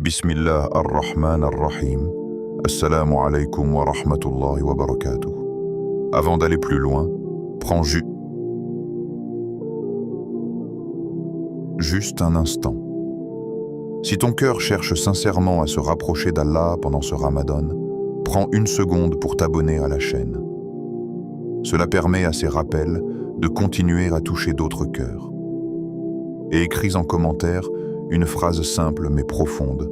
Bismillah ar-Rahman ar-Rahim. Assalamu alaikum wa rahmatullahi wa barakatuh. Avant d'aller plus loin, prends juste un instant. Si ton cœur cherche sincèrement à se rapprocher d'Allah pendant ce Ramadan, prends une seconde pour t'abonner à la chaîne. Cela permet à ces rappels de continuer à toucher d'autres cœurs. Et écris en commentaire une phrase simple mais profonde.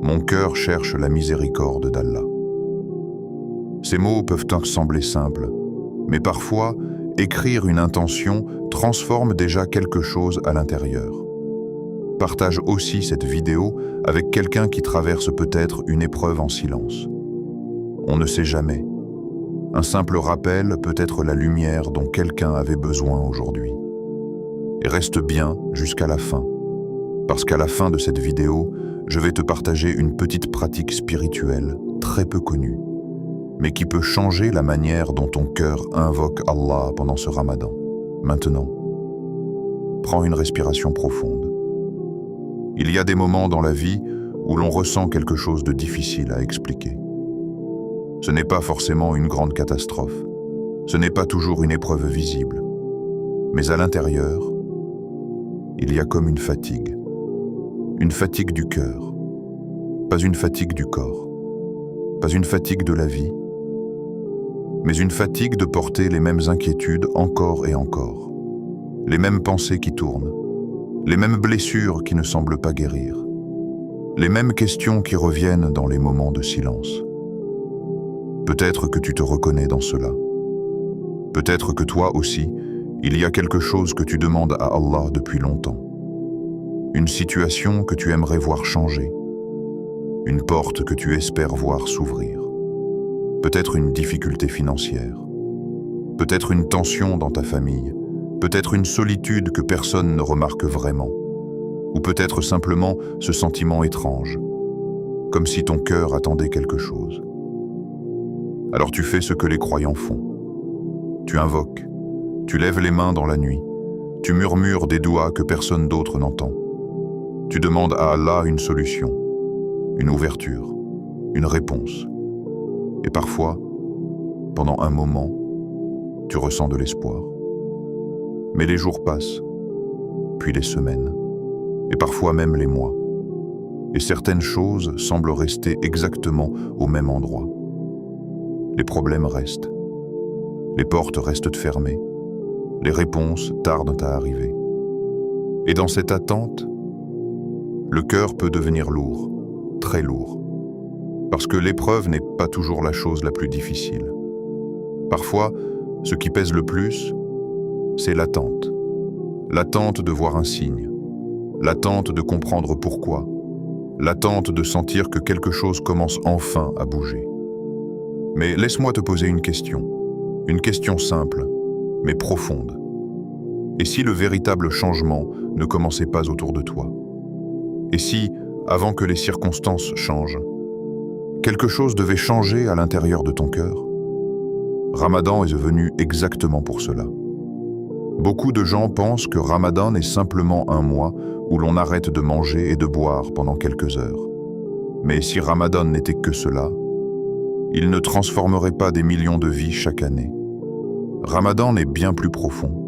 Mon cœur cherche la miséricorde d'Allah. Ces mots peuvent sembler simples, mais parfois, écrire une intention transforme déjà quelque chose à l'intérieur. Partage aussi cette vidéo avec quelqu'un qui traverse peut-être une épreuve en silence. On ne sait jamais. Un simple rappel peut être la lumière dont quelqu'un avait besoin aujourd'hui. Et reste bien jusqu'à la fin, parce qu'à la fin de cette vidéo, je vais te partager une petite pratique spirituelle très peu connue, mais qui peut changer la manière dont ton cœur invoque Allah pendant ce Ramadan. Maintenant, prends une respiration profonde. Il y a des moments dans la vie où l'on ressent quelque chose de difficile à expliquer. Ce n'est pas forcément une grande catastrophe, ce n'est pas toujours une épreuve visible, mais à l'intérieur, il y a comme une fatigue du cœur, pas une fatigue du corps, pas une fatigue de la vie, mais une fatigue de porter les mêmes inquiétudes encore et encore, les mêmes pensées qui tournent, les mêmes blessures qui ne semblent pas guérir, les mêmes questions qui reviennent dans les moments de silence. Peut-être que tu te reconnais dans cela. Peut-être que toi aussi, il y a quelque chose que tu demandes à Allah depuis longtemps. Une situation que tu aimerais voir changer. Une porte que tu espères voir s'ouvrir. Peut-être une difficulté financière. Peut-être une tension dans ta famille. Peut-être une solitude que personne ne remarque vraiment. Ou peut-être simplement ce sentiment étrange, comme si ton cœur attendait quelque chose. Alors tu fais ce que les croyants font. Tu invoques, tu lèves les mains dans la nuit, tu murmures des doigts que personne d'autre n'entend. Tu demandes à Allah une solution, une ouverture, une réponse. Et parfois, pendant un moment, tu ressens de l'espoir. Mais les jours passent, puis les semaines, et parfois même les mois. Et certaines choses semblent rester exactement au même endroit. Les problèmes restent. Les portes restent fermées. Les réponses tardent à arriver. Et dans cette attente, le cœur peut devenir lourd, très lourd. Parce que l'épreuve n'est pas toujours la chose la plus difficile. Parfois, ce qui pèse le plus, c'est l'attente. L'attente de voir un signe. L'attente de comprendre pourquoi. L'attente de sentir que quelque chose commence enfin à bouger. Mais laisse-moi te poser une question simple, mais profonde. Et si le véritable changement ne commençait pas autour de toi? Et si, avant que les circonstances changent, quelque chose devait changer à l'intérieur de ton cœur? Ramadan est venu exactement pour cela. Beaucoup de gens pensent que Ramadan est simplement un mois où l'on arrête de manger et de boire pendant quelques heures. Mais si Ramadan n'était que cela, il ne transformerait pas des millions de vies chaque année. Ramadan est bien plus profond.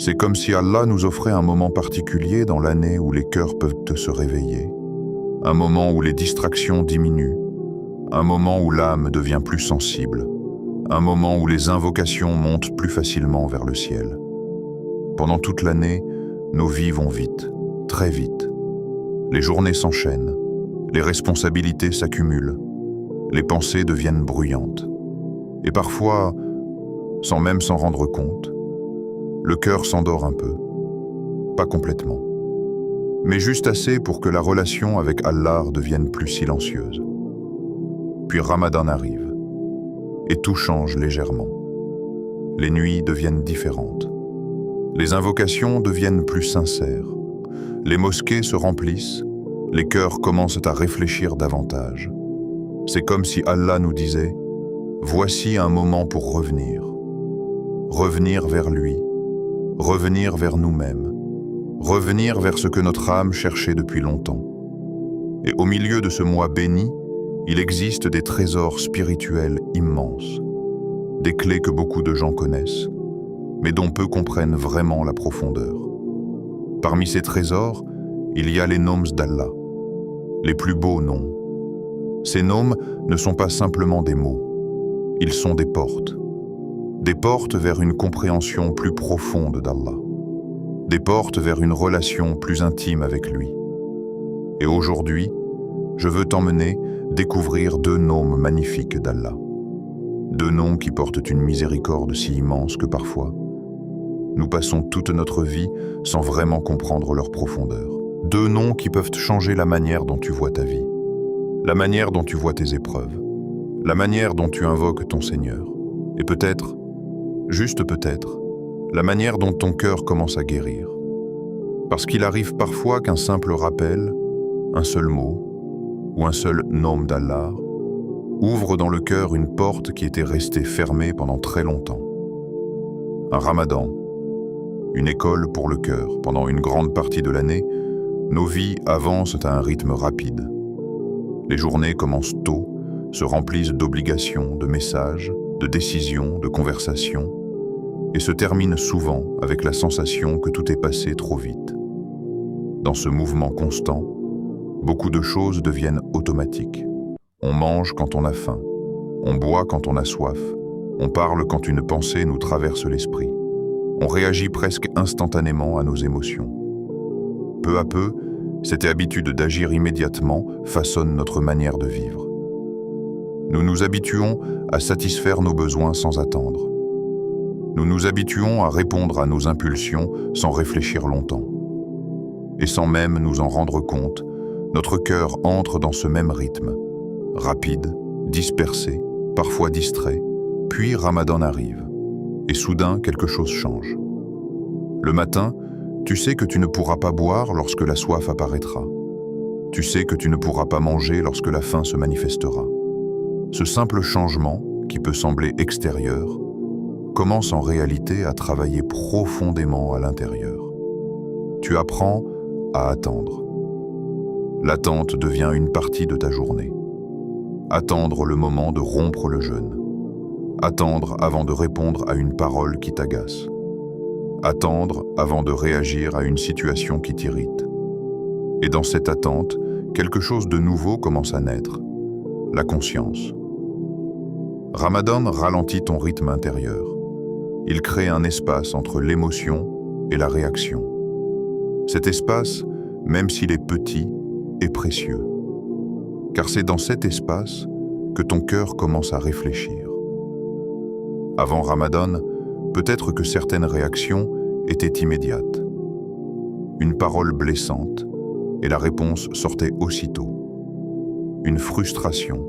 C'est comme si Allah nous offrait un moment particulier dans l'année où les cœurs peuvent se réveiller, un moment où les distractions diminuent, un moment où l'âme devient plus sensible, un moment où les invocations montent plus facilement vers le ciel. Pendant toute l'année, nos vies vont vite, très vite. Les journées s'enchaînent, les responsabilités s'accumulent, les pensées deviennent bruyantes. Et parfois, sans même s'en rendre compte, le cœur s'endort un peu. Pas complètement, mais juste assez pour que la relation avec Allah devienne plus silencieuse. Puis Ramadan arrive, et tout change légèrement. Les nuits deviennent différentes. Les invocations deviennent plus sincères. Les mosquées se remplissent, les cœurs commencent à réfléchir davantage. C'est comme si Allah nous disait « Voici un moment pour revenir. Revenir vers lui, revenir vers nous-mêmes, revenir vers ce que notre âme cherchait depuis longtemps. Et au milieu de ce mois béni, il existe des trésors spirituels immenses, des clés que beaucoup de gens connaissent, mais dont peu comprennent vraiment la profondeur. Parmi ces trésors, il y a les noms d'Allah, les plus beaux noms. Ces noms ne sont pas simplement des mots, ils sont des portes vers une compréhension plus profonde d'Allah, des portes vers une relation plus intime avec lui. Et aujourd'hui, je veux t'emmener découvrir 2 noms magnifiques d'Allah. 2 noms qui portent une miséricorde si immense que parfois, nous passons toute notre vie sans vraiment comprendre leur profondeur. 2 noms qui peuvent changer la manière dont tu vois ta vie, la manière dont tu vois tes épreuves, la manière dont tu invoques ton Seigneur, et peut-être, juste peut-être, la manière dont ton cœur commence à guérir. Parce qu'il arrive parfois qu'un simple rappel, un seul mot, ou un seul nom d'Allah, ouvre dans le cœur une porte qui était restée fermée pendant très longtemps. Un ramadan, une école pour le cœur. Pendant une grande partie de l'année, nos vies avancent à un rythme rapide. Les journées commencent tôt, se remplissent d'obligations, de messages, de décisions, de conversations, et se terminent souvent avec la sensation que tout est passé trop vite. Dans ce mouvement constant, beaucoup de choses deviennent automatiques. On mange quand on a faim, on boit quand on a soif, on parle quand une pensée nous traverse l'esprit. On réagit presque instantanément à nos émotions. Peu à peu, cette habitude d'agir immédiatement façonne notre manière de vivre. Nous nous habituons à satisfaire nos besoins sans attendre. Nous nous habituons à répondre à nos impulsions sans réfléchir longtemps. Et sans même nous en rendre compte, notre cœur entre dans ce même rythme, rapide, dispersé, parfois distrait, puis Ramadan arrive. Et soudain, quelque chose change. Le matin, tu sais que tu ne pourras pas boire lorsque la soif apparaîtra. Tu sais que tu ne pourras pas manger lorsque la faim se manifestera. Ce simple changement, qui peut sembler extérieur, commence en réalité à travailler profondément à l'intérieur. Tu apprends à attendre. L'attente devient une partie de ta journée. Attendre le moment de rompre le jeûne. Attendre avant de répondre à une parole qui t'agace. Attendre avant de réagir à une situation qui t'irrite. Et dans cette attente, quelque chose de nouveau commence à naître, la conscience. Ramadan ralentit ton rythme intérieur. Il crée un espace entre l'émotion et la réaction. Cet espace, même s'il est petit, est précieux. Car c'est dans cet espace que ton cœur commence à réfléchir. Avant Ramadan, peut-être que certaines réactions étaient immédiates. Une parole blessante, et la réponse sortait aussitôt. Une frustration,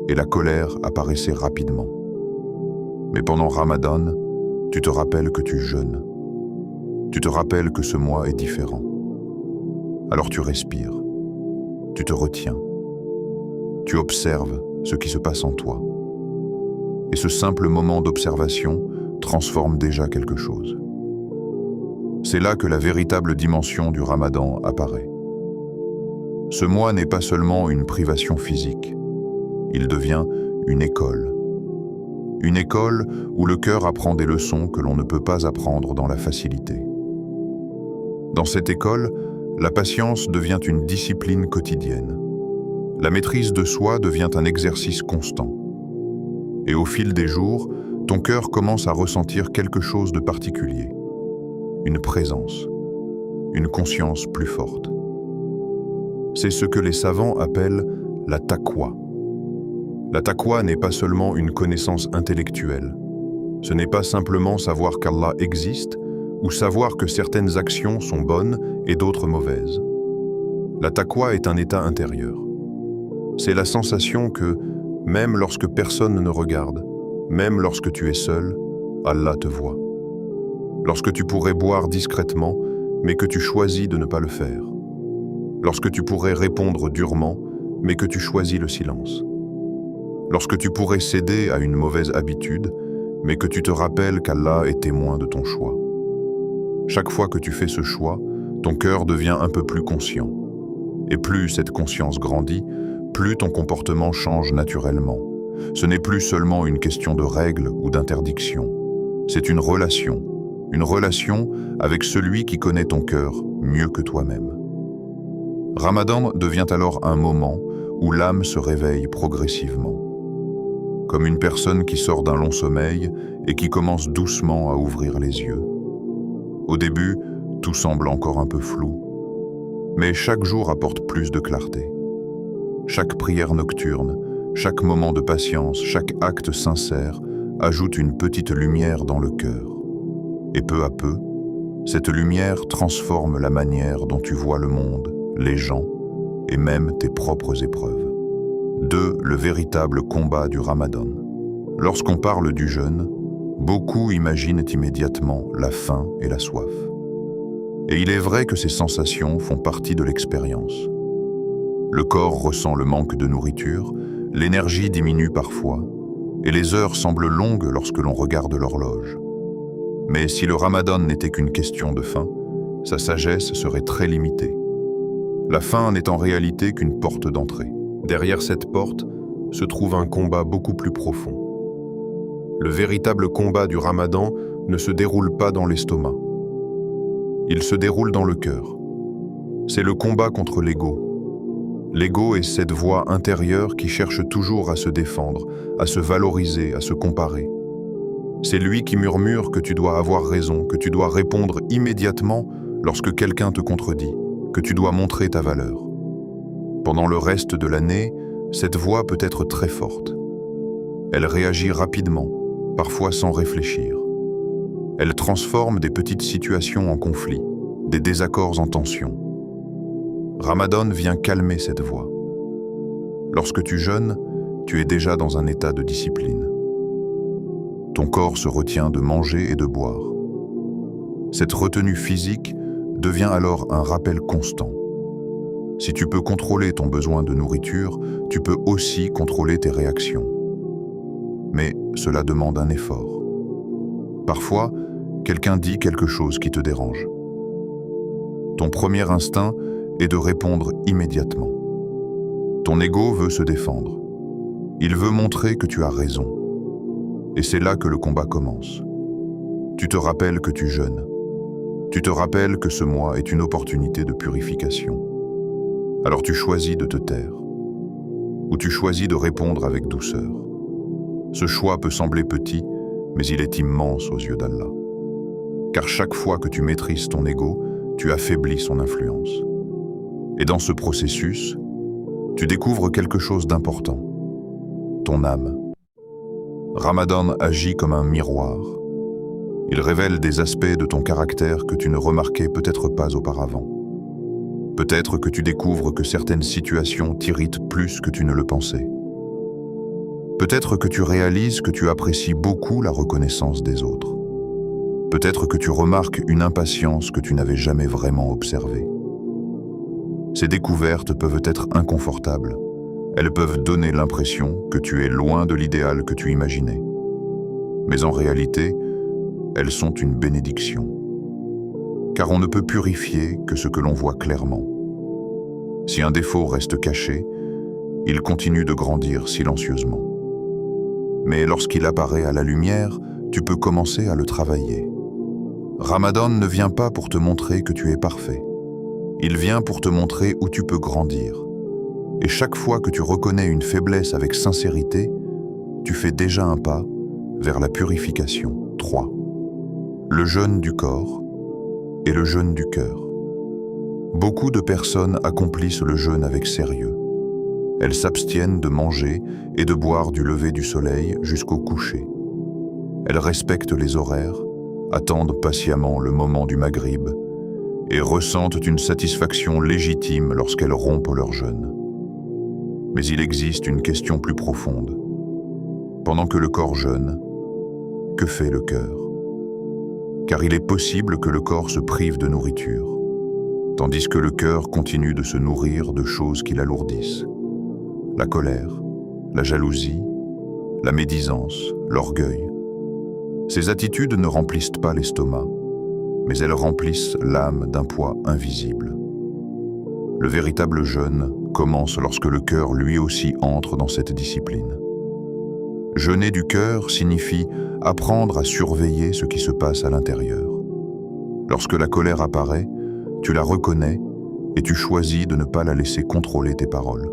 et la colère apparaissait rapidement. Mais pendant Ramadan, tu te rappelles que tu jeûnes. Tu te rappelles que ce mois est différent. Alors tu respires, tu te retiens, tu observes ce qui se passe en toi. Et ce simple moment d'observation transforme déjà quelque chose. C'est là que la véritable dimension du Ramadan apparaît. Ce mois n'est pas seulement une privation physique, il devient une école. Une école où le cœur apprend des leçons que l'on ne peut pas apprendre dans la facilité. Dans cette école, la patience devient une discipline quotidienne. La maîtrise de soi devient un exercice constant. Et au fil des jours, ton cœur commence à ressentir quelque chose de particulier. Une présence, une conscience plus forte. C'est ce que les savants appellent la taqwa. La taqwa n'est pas seulement une connaissance intellectuelle. Ce n'est pas simplement savoir qu'Allah existe ou savoir que certaines actions sont bonnes et d'autres mauvaises. La taqwa est un état intérieur. C'est la sensation que, même lorsque personne ne regarde, même lorsque tu es seul, Allah te voit. Lorsque tu pourrais boire discrètement, mais que tu choisis de ne pas le faire. Lorsque tu pourrais répondre durement, mais que tu choisis le silence. Lorsque tu pourrais céder à une mauvaise habitude, mais que tu te rappelles qu'Allah est témoin de ton choix. Chaque fois que tu fais ce choix, ton cœur devient un peu plus conscient. Et plus cette conscience grandit, plus ton comportement change naturellement. Ce n'est plus seulement une question de règles ou d'interdiction. C'est une relation avec celui qui connaît ton cœur mieux que toi-même. Ramadan devient alors un moment où l'âme se réveille progressivement. Comme une personne qui sort d'un long sommeil et qui commence doucement à ouvrir les yeux. Au début, tout semble encore un peu flou, mais chaque jour apporte plus de clarté. Chaque prière nocturne, chaque moment de patience, chaque acte sincère ajoute une petite lumière dans le cœur. Et peu à peu, cette lumière transforme la manière dont tu vois le monde, les gens et même tes propres épreuves. 2. Le véritable combat du Ramadan. Lorsqu'on parle du jeûne, beaucoup imaginent immédiatement la faim et la soif. Et il est vrai que ces sensations font partie de l'expérience. Le corps ressent le manque de nourriture, l'énergie diminue parfois, et les heures semblent longues lorsque l'on regarde l'horloge. Mais si le Ramadan n'était qu'une question de faim, sa sagesse serait très limitée. La faim n'est en réalité qu'une porte d'entrée. Derrière cette porte se trouve un combat beaucoup plus profond. Le véritable combat du Ramadan ne se déroule pas dans l'estomac. Il se déroule dans le cœur. C'est le combat contre l'ego. L'ego est cette voix intérieure qui cherche toujours à se défendre, à se valoriser, à se comparer. C'est lui qui murmure que tu dois avoir raison, que tu dois répondre immédiatement lorsque quelqu'un te contredit, que tu dois montrer ta valeur. Pendant le reste de l'année, cette voix peut être très forte. Elle réagit rapidement, parfois sans réfléchir. Elle transforme des petites situations en conflits, des désaccords en tensions. Ramadan vient calmer cette voix. Lorsque tu jeûnes, tu es déjà dans un état de discipline. Ton corps se retient de manger et de boire. Cette retenue physique devient alors un rappel constant. Si tu peux contrôler ton besoin de nourriture, tu peux aussi contrôler tes réactions. Mais cela demande un effort. Parfois, quelqu'un dit quelque chose qui te dérange. Ton premier instinct est de répondre immédiatement. Ton ego veut se défendre. Il veut montrer que tu as raison. Et c'est là que le combat commence. Tu te rappelles que tu jeûnes. Tu te rappelles que ce mois est une opportunité de purification. Alors tu choisis de te taire. Ou tu choisis de répondre avec douceur. Ce choix peut sembler petit, mais il est immense aux yeux d'Allah. Car chaque fois que tu maîtrises ton ego, tu affaiblis son influence. Et dans ce processus, tu découvres quelque chose d'important. Ton âme. Ramadan agit comme un miroir. Il révèle des aspects de ton caractère que tu ne remarquais peut-être pas auparavant. Peut-être que tu découvres que certaines situations t'irritent plus que tu ne le pensais. Peut-être que tu réalises que tu apprécies beaucoup la reconnaissance des autres. Peut-être que tu remarques une impatience que tu n'avais jamais vraiment observée. Ces découvertes peuvent être inconfortables. Elles peuvent donner l'impression que tu es loin de l'idéal que tu imaginais. Mais en réalité, elles sont une bénédiction. Car on ne peut purifier que ce que l'on voit clairement. Si un défaut reste caché, il continue de grandir silencieusement. Mais lorsqu'il apparaît à la lumière, tu peux commencer à le travailler. Ramadan ne vient pas pour te montrer que tu es parfait. Il vient pour te montrer où tu peux grandir. Et chaque fois que tu reconnais une faiblesse avec sincérité, tu fais déjà un pas vers la purification. 3. Le jeûne du corps et le jeûne du cœur. Beaucoup de personnes accomplissent le jeûne avec sérieux. Elles s'abstiennent de manger et de boire du lever du soleil jusqu'au coucher. Elles respectent les horaires, attendent patiemment le moment du maghrib et ressentent une satisfaction légitime lorsqu'elles rompent leur jeûne. Mais il existe une question plus profonde. Pendant que le corps jeûne, que fait le cœur? Car il est possible que le corps se prive de nourriture, tandis que le cœur continue de se nourrir de choses qui l'alourdissent. La colère, la jalousie, la médisance, l'orgueil. Ces attitudes ne remplissent pas l'estomac, mais elles remplissent l'âme d'un poids invisible. Le véritable jeûne commence lorsque le cœur lui aussi entre dans cette discipline. Jeûner du cœur signifie apprendre à surveiller ce qui se passe à l'intérieur. Lorsque la colère apparaît, tu la reconnais et tu choisis de ne pas la laisser contrôler tes paroles.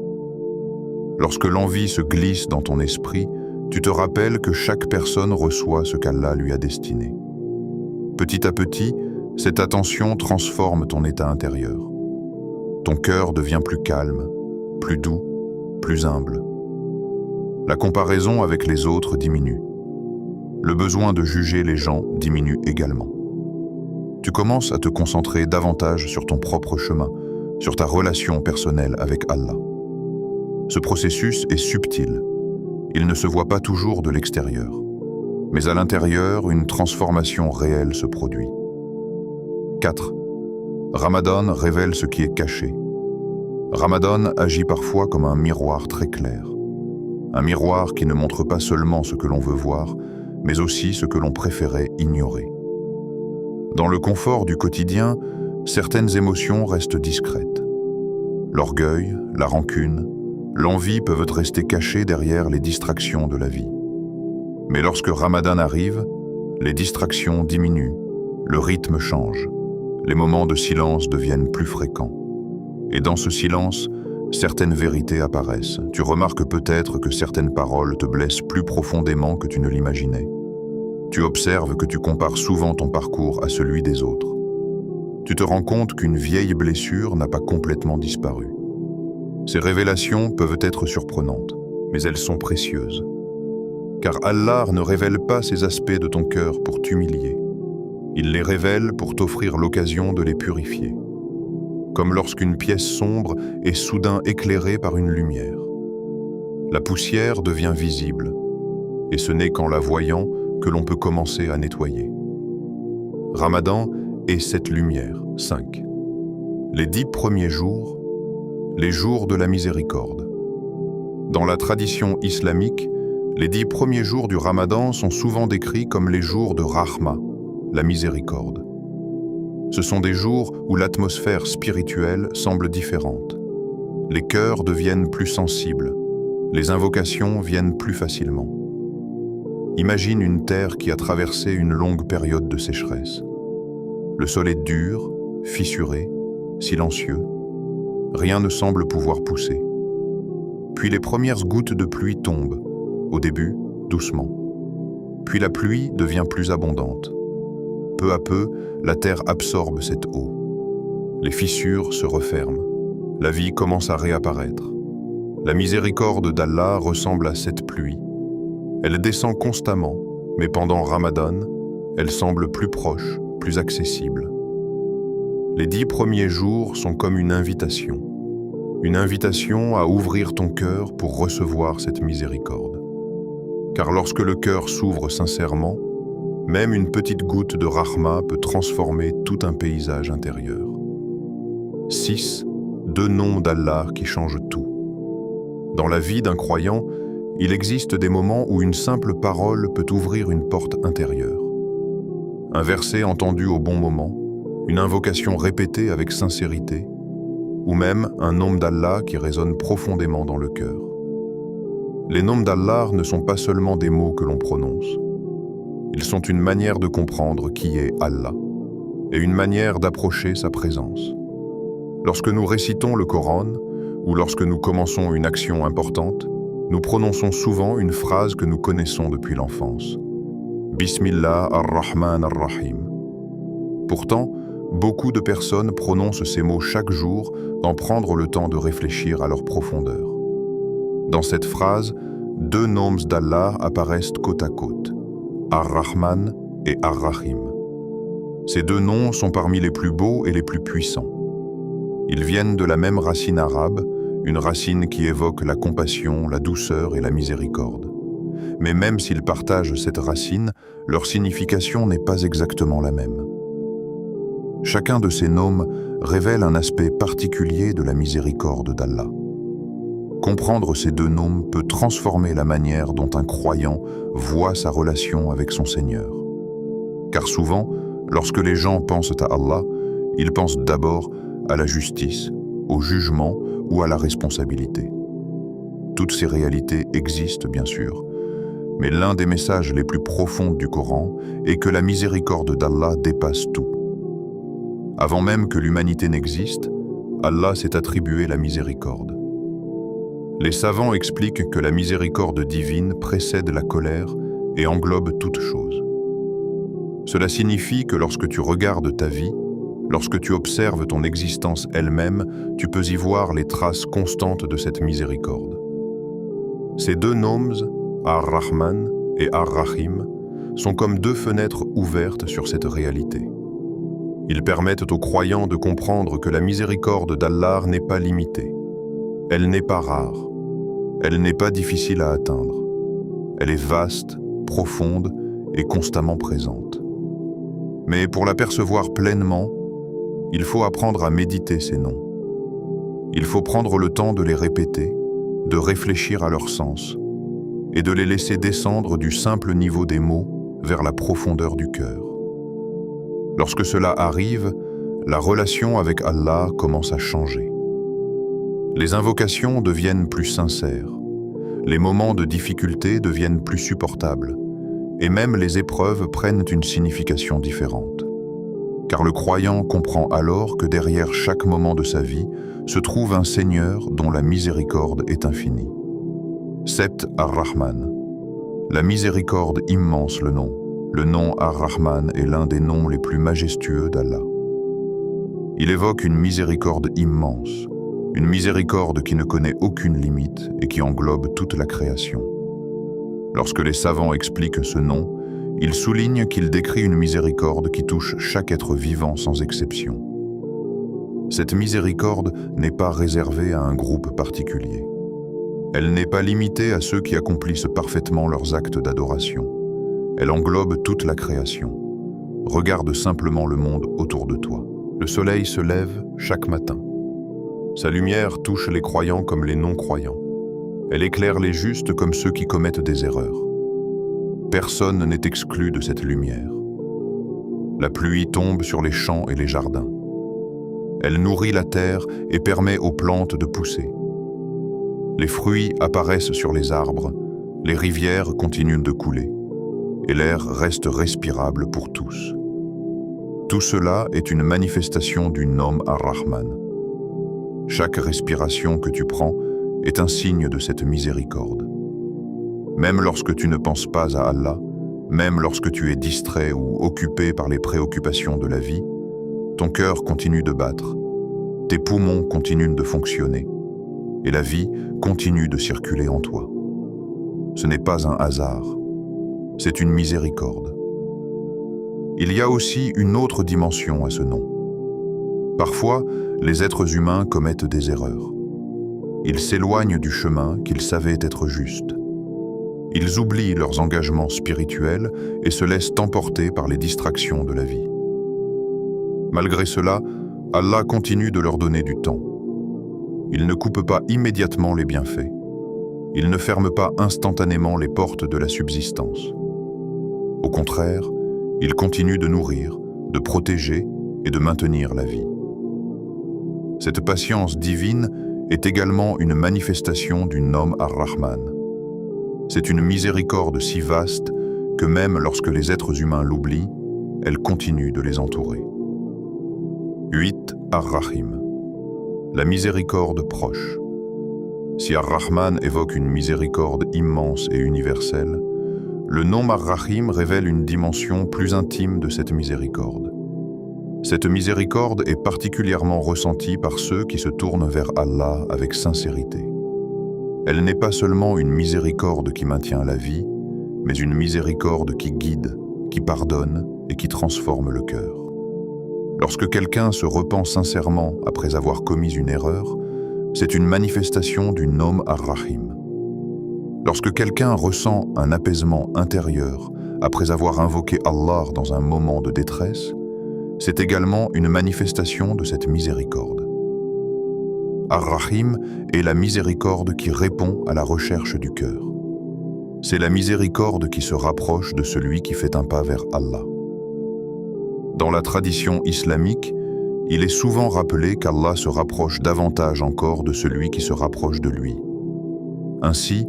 Lorsque l'envie se glisse dans ton esprit, tu te rappelles que chaque personne reçoit ce qu'Allah lui a destiné. Petit à petit, cette attention transforme ton état intérieur. Ton cœur devient plus calme, plus doux, plus humble. La comparaison avec les autres diminue. Le besoin de juger les gens diminue également. Tu commences à te concentrer davantage sur ton propre chemin, sur ta relation personnelle avec Allah. Ce processus est subtil. Il ne se voit pas toujours de l'extérieur. Mais à l'intérieur, une transformation réelle se produit. 4. Ramadan révèle ce qui est caché. Ramadan agit parfois comme un miroir très clair. Un miroir qui ne montre pas seulement ce que l'on veut voir, mais aussi ce que l'on préférait ignorer. Dans le confort du quotidien, certaines émotions restent discrètes. L'orgueil, la rancune, l'envie peuvent rester cachés derrière les distractions de la vie. Mais lorsque Ramadan arrive, les distractions diminuent, le rythme change, les moments de silence deviennent plus fréquents. Et dans ce silence, certaines vérités apparaissent. Tu remarques peut-être que certaines paroles te blessent plus profondément que tu ne l'imaginais. Tu observes que tu compares souvent ton parcours à celui des autres. Tu te rends compte qu'une vieille blessure n'a pas complètement disparu. Ces révélations peuvent être surprenantes, mais elles sont précieuses. Car Allah ne révèle pas ces aspects de ton cœur pour t'humilier. Il les révèle pour t'offrir l'occasion de les purifier. Comme lorsqu'une pièce sombre est soudain éclairée par une lumière. La poussière devient visible, et ce n'est qu'en la voyant que l'on peut commencer à nettoyer. Ramadan est cette lumière. 5. Les 10 premiers jours, les jours de la miséricorde. Dans la tradition islamique, les 10 premiers jours du Ramadan sont souvent décrits comme les jours de Rahma, la miséricorde. Ce sont des jours où l'atmosphère spirituelle semble différente. Les cœurs deviennent plus sensibles, les invocations viennent plus facilement. Imagine une terre qui a traversé une longue période de sécheresse. Le sol est dur, fissuré, silencieux. Rien ne semble pouvoir pousser. Puis les premières gouttes de pluie tombent, au début, doucement. Puis la pluie devient plus abondante. Peu à peu, la terre absorbe cette eau. Les fissures se referment. La vie commence à réapparaître. La miséricorde d'Allah ressemble à cette pluie. Elle descend constamment, mais pendant Ramadan, elle semble plus proche, plus accessible. Les 10 premiers jours sont comme une invitation à ouvrir ton cœur pour recevoir cette miséricorde. Car lorsque le cœur s'ouvre sincèrement, même une petite goutte de Rahma peut transformer tout un paysage intérieur. 6. 2 noms d'Allah qui changent tout. Dans la vie d'un croyant, il existe des moments où une simple parole peut ouvrir une porte intérieure. Un verset entendu au bon moment, une invocation répétée avec sincérité, ou même un nom d'Allah qui résonne profondément dans le cœur. Les noms d'Allah ne sont pas seulement des mots que l'on prononce. Ils sont une manière de comprendre qui est Allah et une manière d'approcher sa présence. Lorsque nous récitons le Coran ou lorsque nous commençons une action importante, nous prononçons souvent une phrase que nous connaissons depuis l'enfance. Bismillah ar-Rahman ar-Rahim. Pourtant, beaucoup de personnes prononcent ces mots chaque jour sans prendre le temps de réfléchir à leur profondeur. Dans cette phrase, 2 noms d'Allah apparaissent côte à côte, Ar-Rahman et Ar-Rahim. Ces 2 noms sont parmi les plus beaux et les plus puissants. Ils viennent de la même racine arabe, une racine qui évoque la compassion, la douceur et la miséricorde. Mais même s'ils partagent cette racine, leur signification n'est pas exactement la même. Chacun de ces noms révèle un aspect particulier de la miséricorde d'Allah. Comprendre ces 2 noms peut transformer la manière dont un croyant voit sa relation avec son Seigneur. Car souvent, lorsque les gens pensent à Allah, ils pensent d'abord à la justice, au jugement ou à la responsabilité. Toutes ces réalités existent, bien sûr, mais l'un des messages les plus profonds du Coran est que la miséricorde d'Allah dépasse tout. Avant même que l'humanité n'existe, Allah s'est attribué la miséricorde. Les savants expliquent que la miséricorde divine précède la colère et englobe toute chose. Cela signifie que lorsque tu regardes ta vie, lorsque tu observes ton existence elle-même, tu peux y voir les traces constantes de cette miséricorde. Ces deux noms, Ar-Rahman et Ar-Rahim, sont comme deux fenêtres ouvertes sur cette réalité. Ils permettent aux croyants de comprendre que la miséricorde d'Allah n'est pas limitée. Elle n'est pas rare. Elle n'est pas difficile à atteindre. Elle est vaste, profonde et constamment présente. Mais pour l'apercevoir pleinement, il faut apprendre à méditer ces noms. Il faut prendre le temps de les répéter, de réfléchir à leur sens et de les laisser descendre du simple niveau des mots vers la profondeur du cœur. Lorsque cela arrive, la relation avec Allah commence à changer. Les invocations deviennent plus sincères, les moments de difficulté deviennent plus supportables, et même les épreuves prennent une signification différente. Car le croyant comprend alors que derrière chaque moment de sa vie se trouve un Seigneur dont la miséricorde est infinie. Sept Ar-Rahman. La miséricorde immense le nom. Le nom Ar-Rahman est l'un des noms les plus majestueux d'Allah. Il évoque une miséricorde immense, une miséricorde qui ne connaît aucune limite et qui englobe toute la création. Lorsque les savants expliquent ce nom, ils soulignent qu'il décrit une miséricorde qui touche chaque être vivant sans exception. Cette miséricorde n'est pas réservée à un groupe particulier. Elle n'est pas limitée à ceux qui accomplissent parfaitement leurs actes d'adoration. Elle englobe toute la création. Regarde simplement le monde autour de toi. Le soleil se lève chaque matin. Sa lumière touche les croyants comme les non-croyants. Elle éclaire les justes comme ceux qui commettent des erreurs. Personne n'est exclu de cette lumière. La pluie tombe sur les champs et les jardins. Elle nourrit la terre et permet aux plantes de pousser. Les fruits apparaissent sur les arbres, les rivières continuent de couler, et l'air reste respirable pour tous. Tout cela est une manifestation du nom Ar-Rahman. Chaque respiration que tu prends est un signe de cette miséricorde. Même lorsque tu ne penses pas à Allah, même lorsque tu es distrait ou occupé par les préoccupations de la vie, ton cœur continue de battre, tes poumons continuent de fonctionner, et la vie continue de circuler en toi. Ce n'est pas un hasard, c'est une miséricorde. Il y a aussi une autre dimension à ce nom. Parfois, les êtres humains commettent des erreurs. Ils s'éloignent du chemin qu'ils savaient être juste. Ils oublient leurs engagements spirituels et se laissent emporter par les distractions de la vie. Malgré cela, Allah continue de leur donner du temps. Il ne coupe pas immédiatement les bienfaits. Il ne ferme pas instantanément les portes de la subsistance. Au contraire, il continue de nourrir, de protéger et de maintenir la vie. Cette patience divine est également une manifestation du nom Ar-Rahman. C'est une miséricorde si vaste que même lorsque les êtres humains l'oublient, elle continue de les entourer. 8. Ar-Rahim. La miséricorde proche. Si Ar-Rahman évoque une miséricorde immense et universelle, le nom Ar-Rahim révèle une dimension plus intime de cette miséricorde. Cette miséricorde est particulièrement ressentie par ceux qui se tournent vers Allah avec sincérité. Elle n'est pas seulement une miséricorde qui maintient la vie, mais une miséricorde qui guide, qui pardonne et qui transforme le cœur. Lorsque quelqu'un se repent sincèrement après avoir commis une erreur, c'est une manifestation du nom Ar-Rahim. Lorsque quelqu'un ressent un apaisement intérieur après avoir invoqué Allah dans un moment de détresse, c'est également une manifestation de cette miséricorde. Ar-Rahim est la miséricorde qui répond à la recherche du cœur. C'est la miséricorde qui se rapproche de celui qui fait un pas vers Allah. Dans la tradition islamique, il est souvent rappelé qu'Allah se rapproche davantage encore de celui qui se rapproche de lui. Ainsi,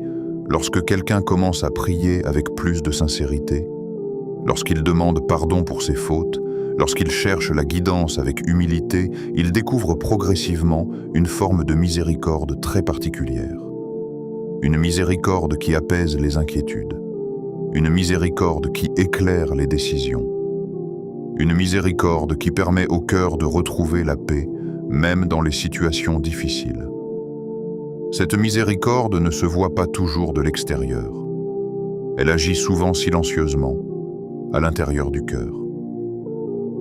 lorsque quelqu'un commence à prier avec plus de sincérité, lorsqu'il demande pardon pour ses fautes, lorsqu'il cherche la guidance avec humilité, il découvre progressivement une forme de miséricorde très particulière. Une miséricorde qui apaise les inquiétudes. Une miséricorde qui éclaire les décisions. Une miséricorde qui permet au cœur de retrouver la paix, même dans les situations difficiles. Cette miséricorde ne se voit pas toujours de l'extérieur. Elle agit souvent silencieusement, à l'intérieur du cœur.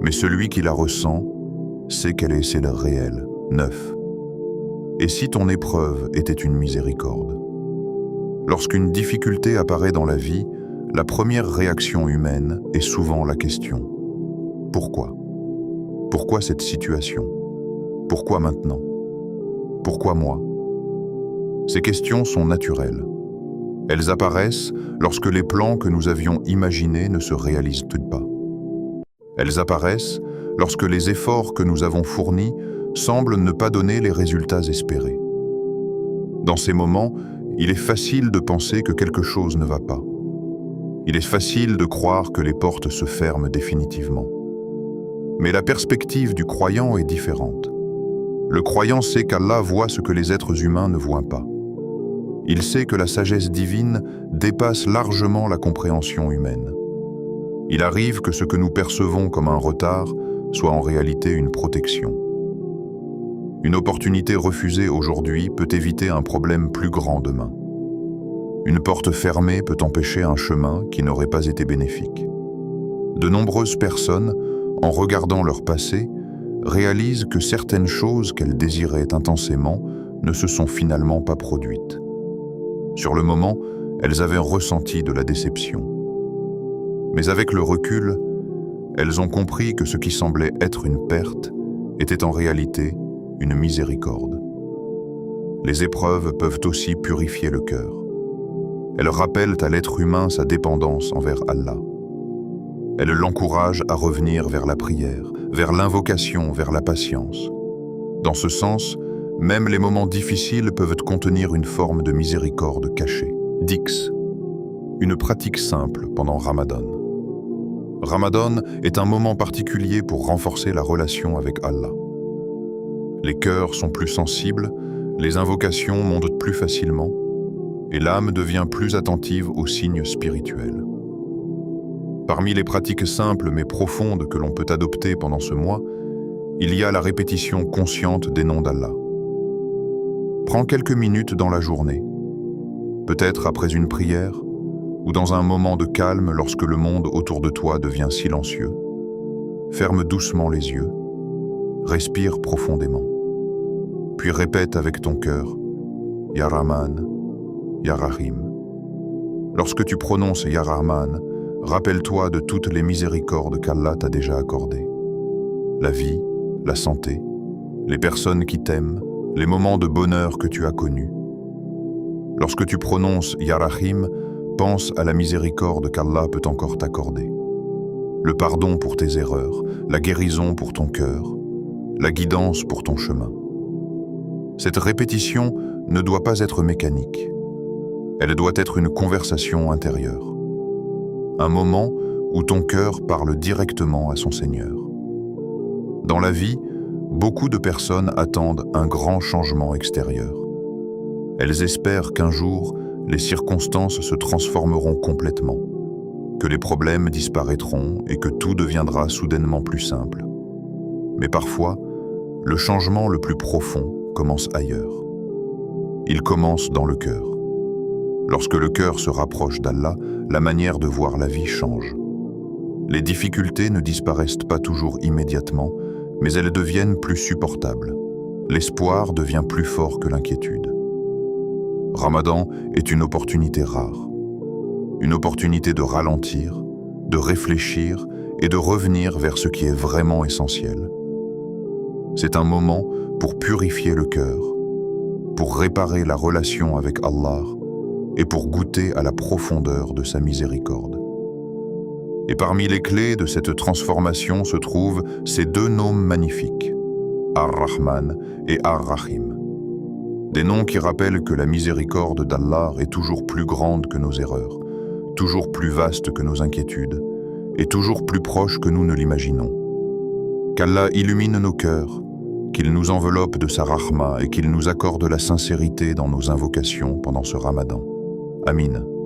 Mais celui qui la ressent sait qu'elle est celle réelle, neuve. Et si ton épreuve était une miséricorde? Lorsqu'une difficulté apparaît dans la vie, la première réaction humaine est souvent la question: pourquoi? Pourquoi cette situation? Pourquoi maintenant? Pourquoi moi? Ces questions sont naturelles. Elles apparaissent lorsque les plans que nous avions imaginés ne se réalisent pas. Elles apparaissent lorsque les efforts que nous avons fournis semblent ne pas donner les résultats espérés. Dans ces moments, il est facile de penser que quelque chose ne va pas. Il est facile de croire que les portes se ferment définitivement. Mais la perspective du croyant est différente. Le croyant sait qu'Allah voit ce que les êtres humains ne voient pas. Il sait que la sagesse divine dépasse largement la compréhension humaine. Il arrive que ce que nous percevons comme un retard soit en réalité une protection. Une opportunité refusée aujourd'hui peut éviter un problème plus grand demain. Une porte fermée peut empêcher un chemin qui n'aurait pas été bénéfique. De nombreuses personnes, en regardant leur passé, réalisent que certaines choses qu'elles désiraient intensément ne se sont finalement pas produites. Sur le moment, elles avaient ressenti de la déception. Mais avec le recul, elles ont compris que ce qui semblait être une perte était en réalité une miséricorde. Les épreuves peuvent aussi purifier le cœur. Elles rappellent à l'être humain sa dépendance envers Allah. Elles l'encouragent à revenir vers la prière, vers l'invocation, vers la patience. Dans ce sens, même les moments difficiles peuvent contenir une forme de miséricorde cachée. Dix. Une pratique simple pendant Ramadan. Ramadan est un moment particulier pour renforcer la relation avec Allah. Les cœurs sont plus sensibles, les invocations montent plus facilement, et l'âme devient plus attentive aux signes spirituels. Parmi les pratiques simples mais profondes que l'on peut adopter pendant ce mois, il y a la répétition consciente des noms d'Allah. Prends quelques minutes dans la journée, peut-être après une prière, ou dans un moment de calme lorsque le monde autour de toi devient silencieux. Ferme doucement les yeux, respire profondément, puis répète avec ton cœur « Ya Rahman, Ya Rahim ». Lorsque tu prononces « Ya Rahman », rappelle-toi de toutes les miséricordes qu'Allah t'a déjà accordées. La vie, la santé, les personnes qui t'aiment, les moments de bonheur que tu as connus. Lorsque tu prononces « Ya Rahim », pense à la miséricorde qu'Allah peut encore t'accorder. Le pardon pour tes erreurs, la guérison pour ton cœur, la guidance pour ton chemin. Cette répétition ne doit pas être mécanique. Elle doit être une conversation intérieure. Un moment où ton cœur parle directement à son Seigneur. Dans la vie, beaucoup de personnes attendent un grand changement extérieur. Elles espèrent qu'un jour, les circonstances se transformeront complètement, que les problèmes disparaîtront et que tout deviendra soudainement plus simple. Mais parfois, le changement le plus profond commence ailleurs. Il commence dans le cœur. Lorsque le cœur se rapproche d'Allah, la manière de voir la vie change. Les difficultés ne disparaissent pas toujours immédiatement, mais elles deviennent plus supportables. L'espoir devient plus fort que l'inquiétude. Ramadan est une opportunité rare. Une opportunité de ralentir, de réfléchir et de revenir vers ce qui est vraiment essentiel. C'est un moment pour purifier le cœur, pour réparer la relation avec Allah et pour goûter à la profondeur de sa miséricorde. Et parmi les clés de cette transformation se trouvent ces deux noms magnifiques, Ar-Rahman et Ar-Rahim. Des noms qui rappellent que la miséricorde d'Allah est toujours plus grande que nos erreurs, toujours plus vaste que nos inquiétudes, et toujours plus proche que nous ne l'imaginons. Qu'Allah illumine nos cœurs, qu'il nous enveloppe de sa rahma et qu'il nous accorde la sincérité dans nos invocations pendant ce Ramadan. Amin.